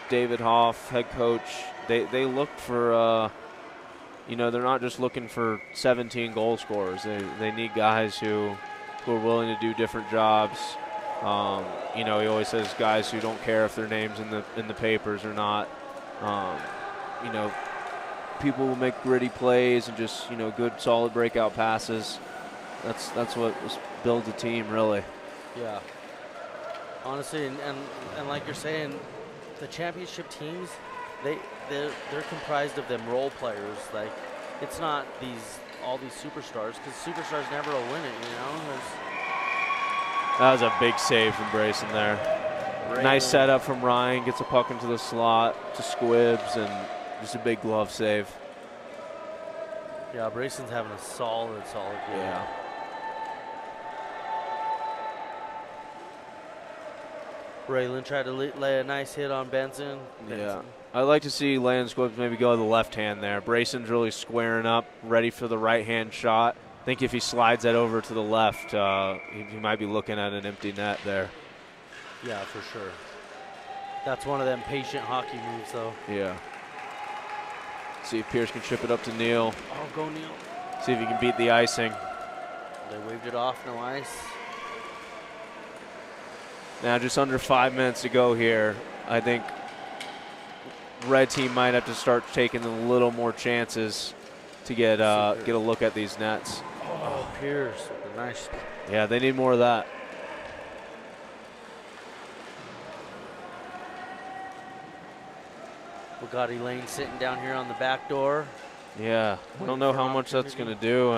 David Hoff, head coach, they look for, you know, they're not just looking for 17 goal scorers. They need guys who are willing to do different jobs. You know, he always says guys who don't care if their name's in the papers or not. You know, people will make gritty plays and just, you know, good solid breakout passes. That's what builds a team, really. Yeah. Honestly, and like you're saying, the championship teams, they're comprised of them role players. Like, it's not all these superstars, because superstars never will win it, you know? That was a big save from Brayson there. Nice setup from Ryan, gets a puck into the slot to Squibbs, and just a big glove save. Yeah, Brayson's having a solid game. Yeah. Raylan tried to lay a nice hit on Benson. Yeah. I'd like to see Landon Squibbs maybe go to the left hand there. Brayson's really squaring up, ready for the right hand shot. I think if he slides that over to the left, he might be looking at an empty net there. Yeah, for sure. That's one of them patient hockey moves, though. Yeah. See if Pierce can chip it up to Neal. Oh, go Neal. See if he can beat the icing. They waved it off, no ice. Now just under 5 minutes to go here. I think red team might have to start taking a little more chances to get a look at these nets. Oh, Pierce, nice. Yeah, they need more of that. Bugatti Lane sitting down here on the back door. Yeah, I don't know how much that's going to do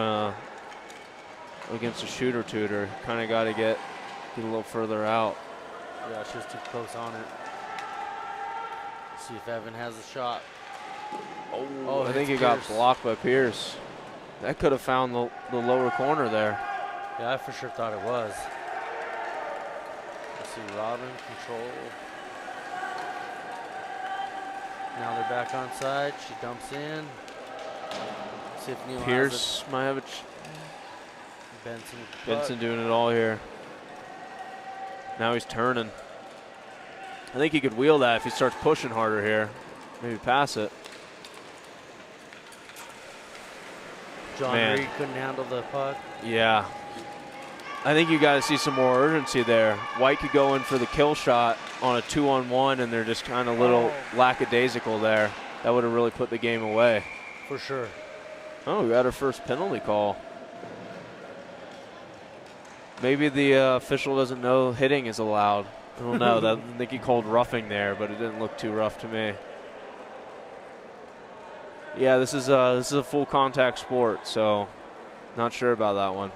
against a shooter tutor. Kind of got to get a little further out. Yeah, she was too close on it. See if Evan has a shot. Oh, I think he got blocked by Pierce. That could have found the lower corner there. Yeah, I for sure thought it was. Let's see, Robin, control. Now they're back on side. She dumps in. See if Neal Pierce might have a Benson doing it all here. Now he's turning. I think he could wheel that if he starts pushing harder here. Maybe pass it. John Reed couldn't handle the puck. Yeah. I think you got to see some more urgency there. White could go in for the kill shot on a 2-on-1, and they're just kind of little lackadaisical there. That would have really put the game away. For sure. Oh, we got our first penalty call. Maybe the official doesn't know hitting is allowed. I don't know. I think he called roughing there, but it didn't look too rough to me. Yeah, this is a full contact sport, so not sure about that one.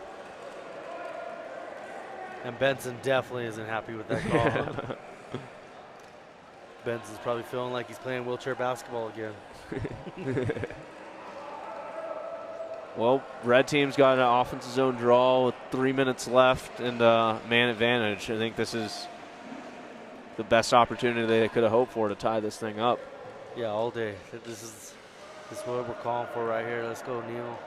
And Benson definitely isn't happy with that call. Benson's probably feeling like he's playing wheelchair basketball again. Well, red team's got an offensive zone draw with 3 minutes left and man advantage. I think this is the best opportunity they could have hoped for to tie this thing up. Yeah, all day. This is what we're calling for right here. Let's go, Neal.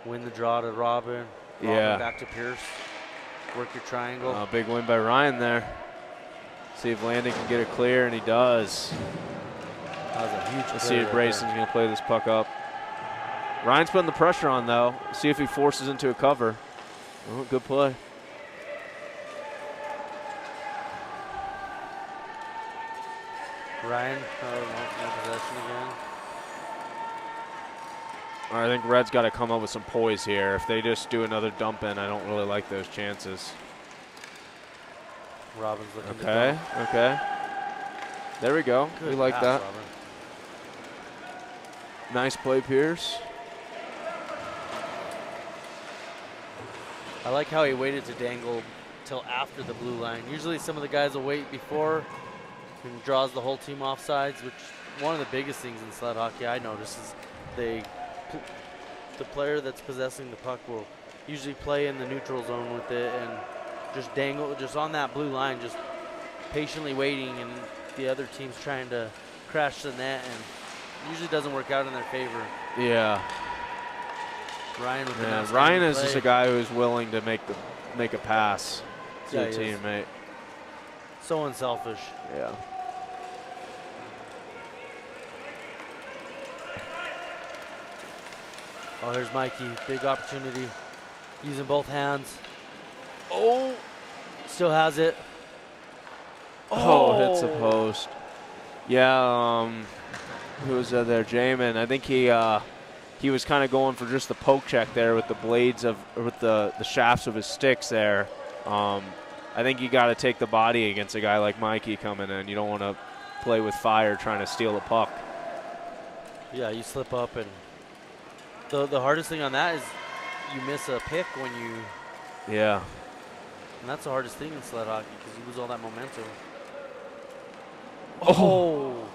Win the draw to Robin. Yeah. Back to Pierce. Work your triangle. Big win by Ryan there. See if Landon can get it clear, and he does. That was a huge play. Let's see if Brayson's going to play this puck up. Ryan's putting the pressure on, though. See if he forces into a cover. Oh, good play. Ryan, no possession again. All right, I think Red's got to come up with some poise here. If they just do another dump in, I don't really like those chances. Robin's looking to dump. Okay. There we go. Good we like pass, that. Robin. Nice play, Pierce. I like how he waited to dangle till after the blue line. Usually some of the guys will wait before and draws the whole team off sides, which one of the biggest things in sled hockey I notice is the player that's possessing the puck will usually play in the neutral zone with it and just dangle, just on that blue line, just patiently waiting. And the other team's trying to crash the net, and usually doesn't work out in their favor. Yeah. Ryan with the Yeah, nice Ryan is play. just a guy who's willing to make a pass to Yeah, a he is. teammate. So unselfish. Yeah. Oh, here's Mikey. Big opportunity. Using both hands. Oh. Still has it. Oh, hits the post. Yeah, who was there? Jamin. I think he was kind of going for just the poke check there with the blades with the shafts of his sticks there. I think you got to take the body against a guy like Mikey coming in. You don't want to play with fire trying to steal the puck. Yeah, you slip up, and the hardest thing on that is you miss a pick when you. Yeah. And that's the hardest thing in sled hockey because you lose all that momentum. Oh.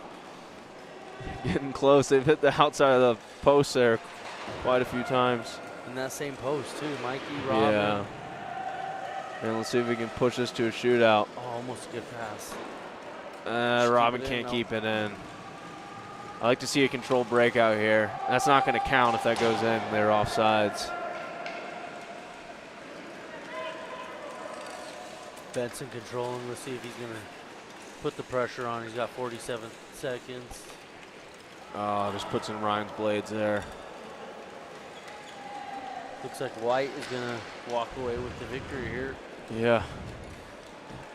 Getting close. They've hit the outside of the post there quite a few times. In that same post, too. Mikey, Robin. Yeah. And let's see if we can push this to a shootout. Oh, almost a good pass. Robin can't keep it in. I like to see a controlled breakout here. That's not going to count if that goes in. They're offsides. Benson controlling. Let's see if he's going to put the pressure on. He's got 47 seconds. Oh, just puts in Ryan's blades there. Looks like White is going to walk away with the victory here. Yeah.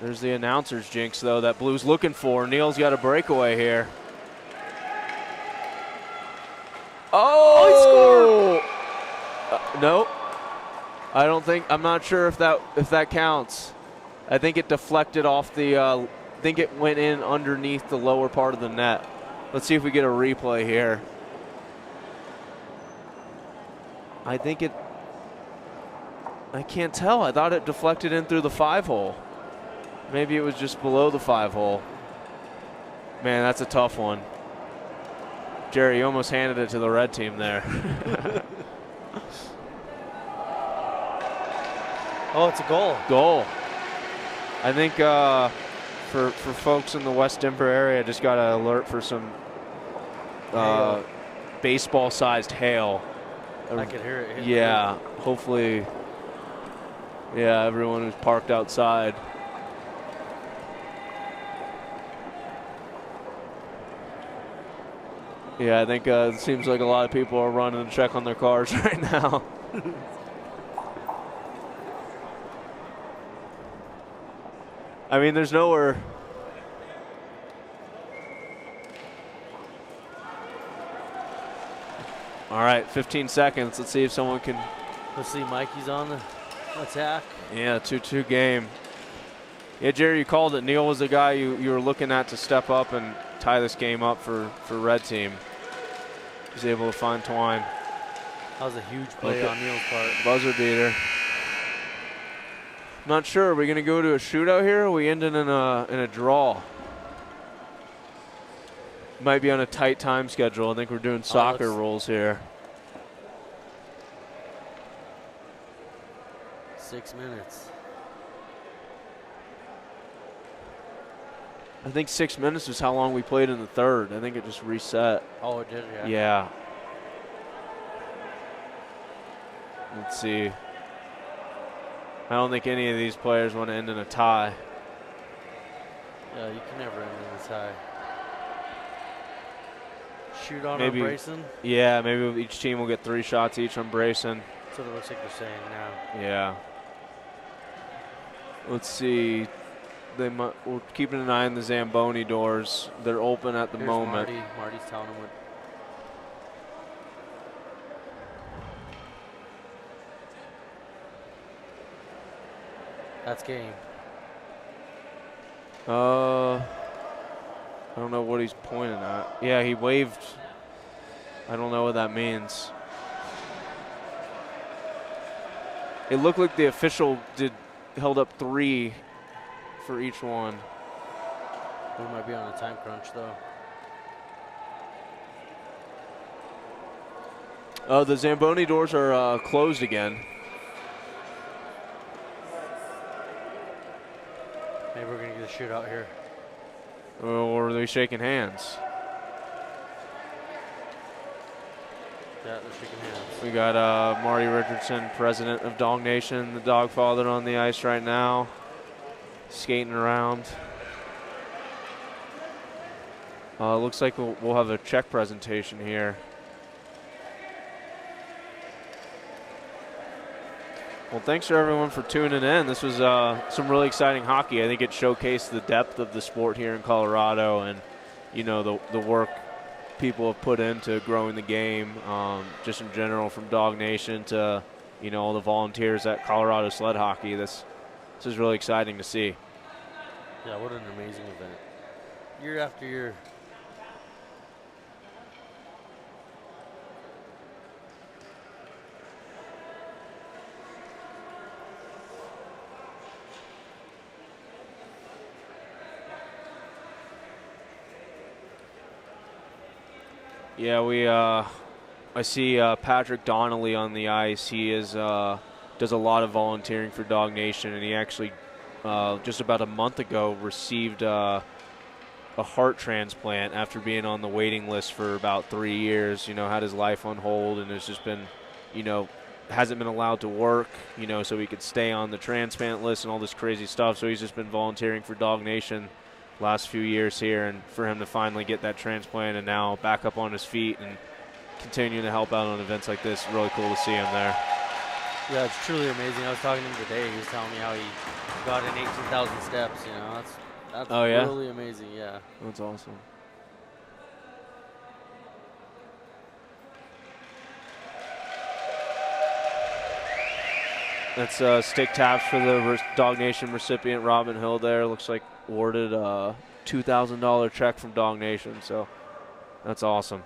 There's the announcer's jinx, though, that Blue's looking for. Neal's got a breakaway here. Oh, he scored! No. I don't think, I'm not sure if that counts. I think it deflected off the, I think it went in underneath the lower part of the net. Let's see if we get a replay here. I think it, I can't tell. I thought it deflected in through the 5-hole. Maybe it was just below the 5-hole. Man, that's a tough one. Jerry, you almost handed it to the red team there. Oh, it's a goal. Goal. I think for folks in the West Denver area, just got an alert for some baseball-sized hail. I could hear it. Yeah, hopefully, yeah, everyone who's parked outside. Yeah, I think it seems like a lot of people are running to check on their cars right now. I mean, there's nowhere. All right, 15 seconds. Let's see if someone can. Let's see, Mikey's on the attack. Yeah, 2-2 game. Yeah, Jerry, you called it. Neal was the guy you were looking at to step up and tie this game up for red team. He's able to find Twine. That was a huge play on Neal's part. Buzzer beater. Not sure. Are we going to go to a shootout here, or are we ending in a draw? Might be on a tight time schedule. I think we're doing soccer rules here. 6 minutes. I think 6 minutes was how long we played in the third. I think it just reset. Oh, it did, yeah. Yeah. Let's see. I don't think any of these players want to end in a tie. Yeah, you can never end in a tie. Shoot on Maybe, Brayson. Yeah, maybe each team will get 3 shots each on Brayson. That's what it looks like they're saying now. Yeah. Let's see. We're keeping an eye on the Zamboni doors. They're open at the moment. Marty's telling them what. That's game. I don't know what he's pointing at. Yeah, he waved. I don't know what that means. It looked like the official held up 3 for each one. We might be on a time crunch, though. The Zamboni doors are closed again. Maybe we're going to get a shootout here. Or are they shaking hands? Yeah, they're shaking hands. We got Marty Richardson, president of Dog Nation, the dog father, on the ice right now, skating around. Looks like we'll have a check presentation here. Well, thanks for everyone for tuning in. This was some really exciting hockey. I think it showcased the depth of the sport here in Colorado, and the work people have put into growing the game, just in general, from Dog Nation to all the volunteers at Colorado Sled Hockey. This is really exciting to see. Yeah, what an amazing event. Year after year. Yeah, I see Patrick Donnelly on the ice. He does a lot of volunteering for Dog Nation, and he actually just about a month ago received a heart transplant after being on the waiting list for about 3 years. Had his life on hold, and has just been, hasn't been allowed to work, so he could stay on the transplant list and all this crazy stuff. So he's just been volunteering for Dog Nation last few years here, and for him to finally get that transplant and now back up on his feet and continuing to help out on events like this, really cool to see him there. Yeah, it's truly amazing. I was talking to him today. He was telling me how he got in 18,000 steps. That's Oh, yeah? really amazing. Yeah. That's awesome. That's stick taps for the Dog Nation recipient, Robin Hill there. Looks like awarded a $2,000 check from Dog Nation, so that's awesome.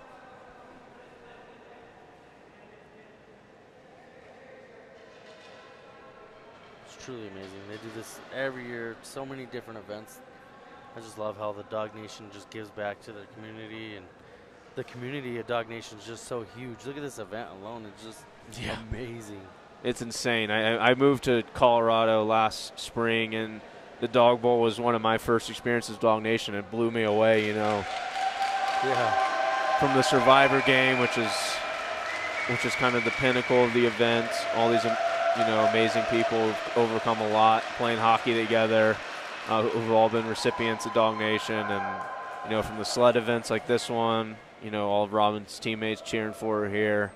It's truly amazing. They do this every year, so many different events. I just love how the Dog Nation just gives back to their community, and the community of Dog Nation is just so huge. Look at this event alone. It's just amazing. It's insane. I moved to Colorado last spring, and the Dog Bowl was one of my first experiences with Dog Nation. It blew me away, Yeah. From the Survivor game, which is kind of the pinnacle of the event. All these, amazing people who've overcome a lot playing hockey together, who've all been recipients of Dog Nation, and from the sled events like this one, all of Robin's teammates cheering for her here.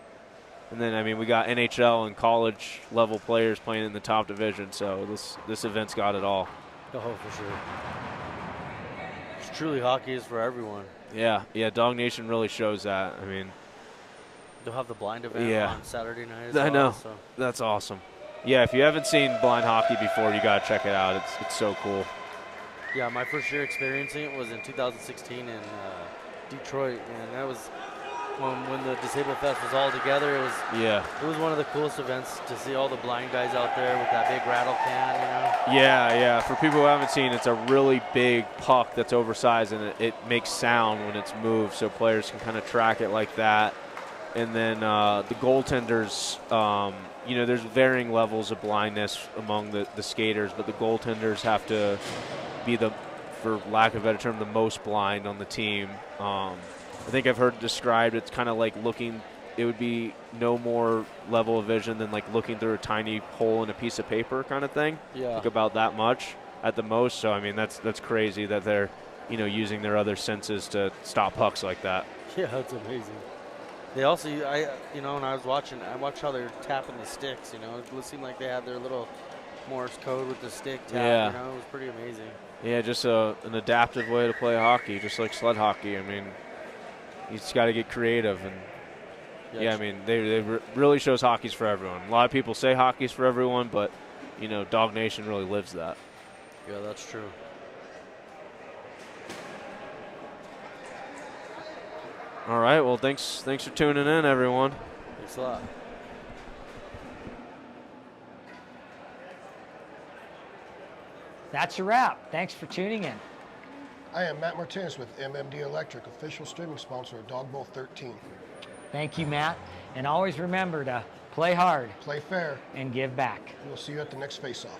And then, we got NHL and college level players playing in the top division, so this event's got it all. Oh, for sure. It's truly hockey is for everyone. Yeah, Dog Nation really shows that. They'll have the blind event on Saturday night as I well, know. So. That's awesome. Yeah, if you haven't seen blind hockey before, you got to check it out. It's so cool. Yeah, my first year experiencing it was in 2016 in Detroit, and that was when the Disabled Fest was all together. It was one of the coolest events to see all the blind guys out there with that big rattle can, Yeah. For people who haven't seen, it's a really big puck that's oversized, and it makes sound when it's moved, so players can kind of track it like that. And then the goaltenders, there's varying levels of blindness among the skaters, but the goaltenders have to be for lack of a better term, the most blind on the team. I think I've heard described, it's kind of like it would be no more level of vision than like looking through a tiny hole in a piece of paper kind of thing. Yeah. Like about that much at the most. So, that's crazy that they're, using their other senses to stop pucks like that. Yeah, that's amazing. They also, when I watched how they're tapping the sticks, it seemed like they had their little Morse code with the stick tap, Yeah. It was pretty amazing. Yeah, just an adaptive way to play hockey, just like sled hockey. You just got to get creative, and they really shows hockey's for everyone. A lot of people say hockey's for everyone, but Dog Nation really lives that. Yeah, that's true. All right, well, thanks for tuning in, everyone. Thanks a lot. That's a wrap. Thanks for tuning in. I am Matt Martinez with MMD Electric, official streaming sponsor of Dawg Bowl 13. Thank you, Matt. And always remember to play hard Play fair. and give back. We'll see you at the next face-off.